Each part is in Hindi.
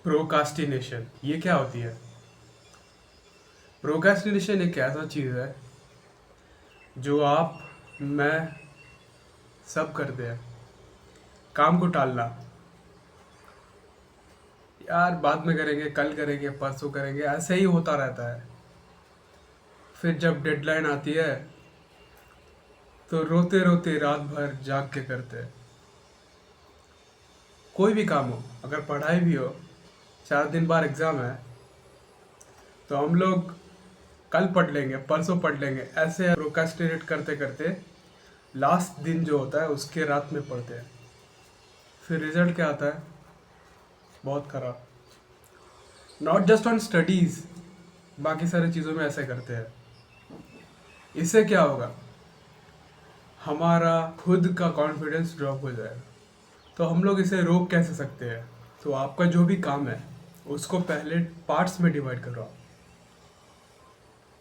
प्रोकास्टिनेशन ये क्या होती है? प्रोकास्टिनेशन एक ऐसा चीज़ है जो आप मैं सब करते हैं। काम को टालना, यार बाद में करेंगे, कल करेंगे, परसों करेंगे, ऐसे ही होता रहता है। फिर जब डेडलाइन आती है तो रोते रोते रात भर जाग के करते हैं। कोई भी काम हो, अगर पढ़ाई भी हो, 4 दिन बाद एग्ज़ाम है तो हम लोग कल पढ़ लेंगे, परसों पढ़ लेंगे, ऐसे प्रोकास्टिनेट करते करते लास्ट दिन जो होता है उसके रात में पढ़ते हैं। फिर रिजल्ट क्या आता है? बहुत खराब। नॉट जस्ट ऑन स्टडीज़, बाकी सारी चीज़ों में ऐसे करते हैं। इससे क्या होगा? हमारा खुद का कॉन्फिडेंस ड्रॉप हो जाएगा। तो हम लोग इसे रोक कैसे सकते हैं? तो आपका जो भी काम है उसको पहले पार्ट्स में डिवाइड करो आप।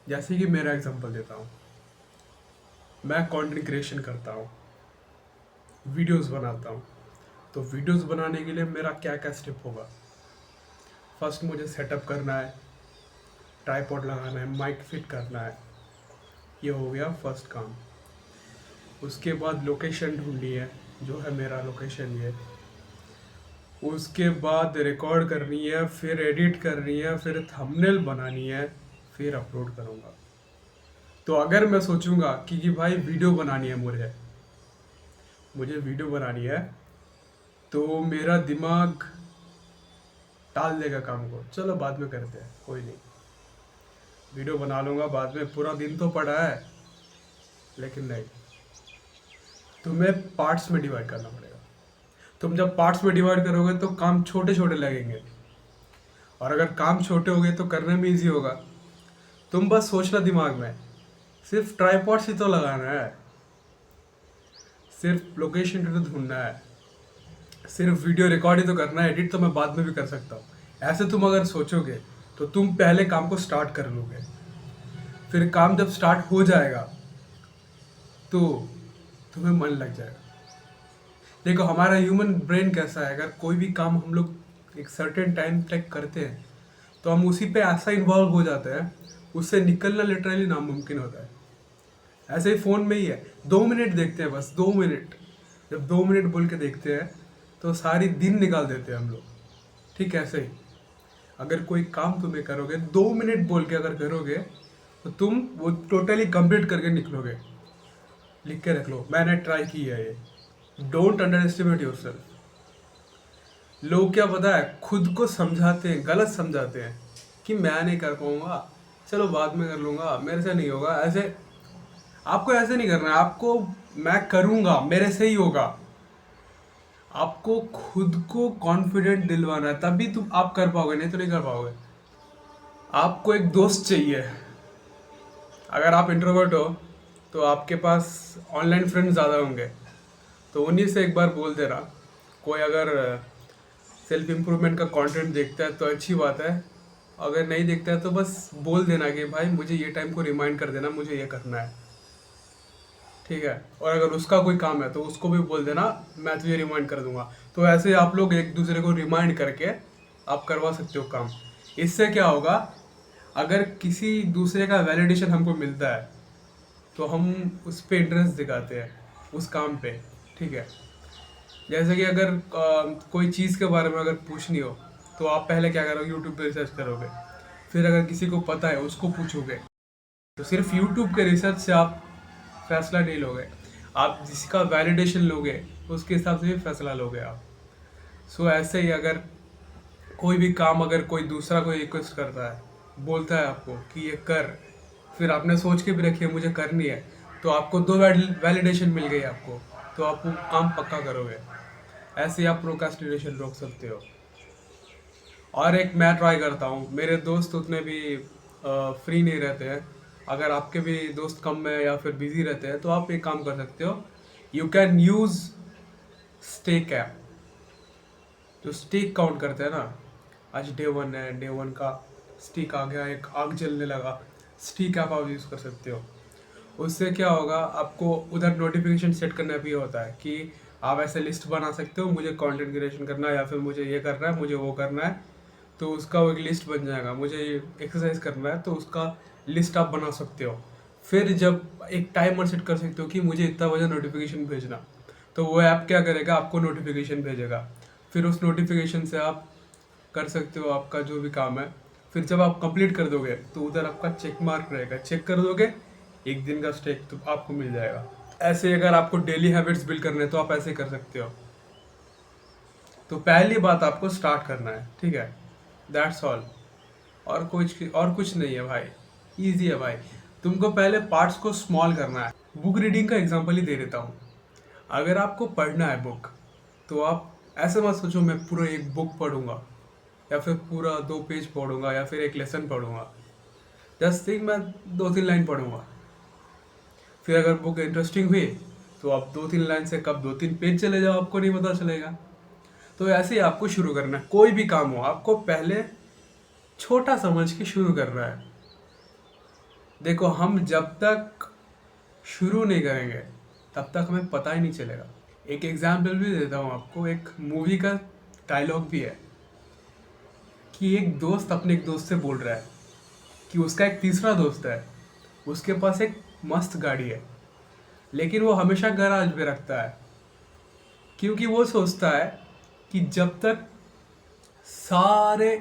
जैसे कि मेरा एग्जांपल देता हूँ, मैं कंटेंट क्रिएशन करता हूँ, वीडियोस बनाता हूँ। तो वीडियोस बनाने के लिए मेरा क्या क्या स्टेप होगा? फर्स्ट मुझे सेटअप करना है, ट्राइपॉड लगाना है, माइक फिट करना है, ये हो गया फर्स्ट काम। उसके बाद लोकेशन ढूंढनी है, जो है मेरा लोकेशन ये। उसके बाद रिकॉर्ड करनी है, फिर एडिट करनी है, फिर थंबनेल बनानी है, फिर अपलोड करूँगा। तो अगर मैं सोचूंगा कि भाई वीडियो बनानी है, मुझे वीडियो बनानी है, तो मेरा दिमाग टाल देगा काम को, चलो बाद में करते हैं, कोई नहीं, वीडियो बना लूँगा बाद में, पूरा दिन तो पड़ा है। लेकिन नहीं, तुम्हें पार्ट्स में डिवाइड करना पड़ेगा। तुम जब पार्ट्स में डिवाइड करोगे तो काम छोटे छोटे लगेंगे, और अगर काम छोटे हो गए तो करने में ईजी होगा। तुम बस सोचना दिमाग में, सिर्फ ट्राइपॉड्स ही तो लगाना है, सिर्फ लोकेशन तो ढूंढना है, सिर्फ वीडियो रिकॉर्ड ही तो करना है, एडिट तो मैं बाद में भी कर सकता हूँ। ऐसे तुम अगर सोचोगे तो तुम पहले काम को स्टार्ट कर लोगे। फिर काम जब स्टार्ट हो जाएगा तो तुम्हें मन लग जाएगा। देखो हमारा ह्यूमन ब्रेन कैसा है, अगर कोई भी काम हम लोग एक सर्टेन टाइम तक करते हैं तो हम उसी पे ऐसा इन्वॉल्व हो जाते हैं, उससे निकलना लिटरली नामुमकिन होता है। ऐसे ही फ़ोन में ही है, 2 मिनट देखते हैं, बस 2 मिनट। जब 2 मिनट बोल के देखते हैं तो सारी दिन निकाल देते हैं हम लोग। ठीक है, ऐसे ही अगर कोई काम तुम्हें करोगे, 2 मिनट बोल के अगर करोगे तो तुम वो टोटली कंप्लीट करके निकलोगे। लिख के रख लो, मैंने ट्राई किया है ये। Don't under estimate your self. लोग क्या पता है, खुद को समझाते हैं, गलत समझाते हैं कि मैं नहीं कर पाऊंगा, चलो बाद में कर लूंगा, मेरे से नहीं होगा। ऐसे आपको ऐसे नहीं करना है, आपको मैं करूंगा, मेरे से ही होगा। आपको खुद को कॉन्फिडेंट दिलवाना है, तभी तुम आप कर पाओगे, नहीं तो नहीं कर पाओगे। आपको एक दोस्त चाहिए। अगर आप इंट्रोवर्ट हो तो आपके पास ऑनलाइन फ्रेंड्स ज़्यादा होंगे, तो उन्हीं से एक बार बोल देना। कोई अगर सेल्फ इम्प्रूवमेंट का कंटेंट देखता है तो अच्छी बात है, अगर नहीं देखता है तो बस बोल देना कि भाई मुझे ये टाइम को रिमाइंड कर देना, मुझे ये करना है। ठीक है, और अगर उसका कोई काम है तो उसको भी बोल देना, मैं तुझे रिमाइंड कर दूंगा। तो ऐसे आप लोग एक दूसरे को रिमाइंड करके आप करवा सकते हो काम। इससे क्या होगा, अगर किसी दूसरे का वैलिडेशन हमको मिलता है तो हम उस पर इंटरेस्ट दिखाते हैं, उस काम पे। ठीक है, जैसे कि अगर कोई चीज़ के बारे में अगर पूछनी हो तो आप पहले क्या करोगे, यूट्यूब पे रिसर्च करोगे। फिर अगर किसी को पता है उसको पूछोगे। तो सिर्फ यूट्यूब के रिसर्च से आप फैसला नहीं लोगे, आप जिसका वैलिडेशन लोगे उसके हिसाब से भी फैसला लोगे आप। सो ऐसे ही अगर कोई भी काम, अगर कोई दूसरा कोई रिक्वेस्ट करता है, बोलता है आपको कि ये कर, फिर आपने सोच के भी रखी है मुझे करनी है, तो आपको 2 वैलिडेशन मिल गई आपको, तो आप वो काम पक्का करोगे। ऐसे ही आप प्रोकास्टिनेशन रोक सकते हो। और एक मैं ट्राई करता हूँ, मेरे दोस्त उतने भी फ्री नहीं रहते हैं। अगर आपके भी दोस्त कम है या फिर बिजी रहते हैं तो आप एक काम कर सकते हो, you can use stake app. जो स्टिक काउंट करते हैं ना, आज डे 1 है, डे 1 का स्टिक आ गया, एक आग जलने लगा, स्टिक ऐप आप यूज़ कर सकते हो। उससे क्या होगा, आपको उधर नोटिफिकेशन सेट करना भी होता है कि आप ऐसे लिस्ट बना सकते हो, मुझे कंटेंट क्रिएशन करना है या फिर मुझे ये करना है, मुझे वो करना है। तो उसका वो एक लिस्ट बन जाएगा, मुझे ये एक्सरसाइज करना है, तो उसका लिस्ट आप बना सकते हो। फिर जब एक टाइमर सेट कर सकते हो कि मुझे इतना बजे नोटिफिकेशन भेजना, तो वो ऐप क्या करेगा, आपको नोटिफिकेशन भेजेगा। फिर उस नोटिफिकेशन से आप कर सकते हो आपका जो भी काम है। फिर जब आप कंप्लीट कर दोगे तो उधर आपका चेक मार्क रहेगा, चेक कर दोगे, एक दिन का स्टेक तो आपको मिल जाएगा। ऐसे अगर आपको डेली हैबिट्स बिल्ड करने हैं तो आप ऐसे कर सकते हो। तो पहली बात आपको स्टार्ट करना है, ठीक है, दैट्स ऑल। और कुछ नहीं है भाई, इजी है भाई। तुमको पहले पार्ट्स को स्मॉल करना है। बुक रीडिंग का एग्जांपल ही दे देता हूँ। अगर आपको पढ़ना है बुक, तो आप ऐसे मत सोचो मैं पूरा एक बुक पढ़ूंगा या फिर पूरा 2 पेज पढ़ूंगा या फिर एक लेसन पढ़ूंगा। जस्ट थिंक मैं 2-3 लाइन पढ़ूंगा। फिर अगर बुक इंटरेस्टिंग हुई तो आप 2-3 लाइन से कब 2-3 पेज चले जाओ, आपको नहीं पता चलेगा। तो ऐसे ही आपको शुरू करना है। कोई भी काम हो, आपको पहले छोटा समझ के शुरू करना है। देखो, हम जब तक शुरू नहीं करेंगे तब तक हमें पता ही नहीं चलेगा। एक एग्जाम्पल भी देता हूँ आपको, एक मूवी का डायलॉग भी है कि एक दोस्त अपने एक दोस्त से बोल रहा है कि उसका एक तीसरा दोस्त है, उसके पास एक मस्त गाड़ी है, लेकिन वो हमेशा गैराज में रखता है, क्योंकि वो सोचता है कि जब तक सारे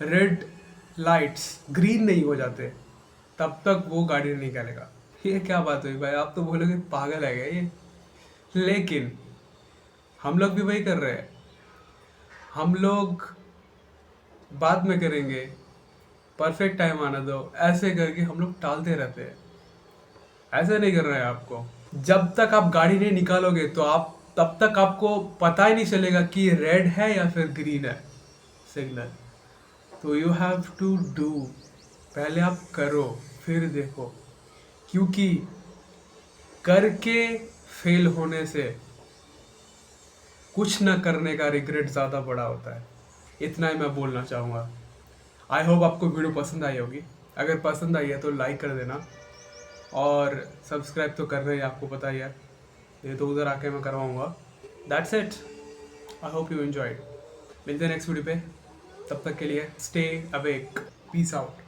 रेड लाइट्स ग्रीन नहीं हो जाते तब तक वो गाड़ी नहीं निकालेगा। ये क्या बात हुई भाई, आप तो बोलोगे पागल है क्या ये। लेकिन हम लोग भी वही कर रहे हैं। हम लोग बाद में करेंगे, परफेक्ट टाइम आना दो, ऐसे करके हम लोग टालते रहते हैं। ऐसा नहीं करना है आपको। जब तक आप गाड़ी नहीं निकालोगे तो आप तब तक आपको पता ही नहीं चलेगा कि रेड है या फिर ग्रीन है सिग्नल। तो यू हैव टू डू, पहले आप करो फिर देखो, क्योंकि करके फेल होने से कुछ न करने का रिग्रेट ज़्यादा बड़ा होता है। इतना ही मैं बोलना चाहूँगा। आई होप आपको वीडियो पसंद आई होगी। अगर पसंद आई है तो लाइक कर देना, और सब्सक्राइब तो करना ही, आपको पता ही है, ये तो उधर आके मैं करवाऊँगा। That's it, I hope you enjoyed. मिलते हैं नेक्स्ट वीडियो पे, तब तक के लिए स्टे अवेक, पीस आउट।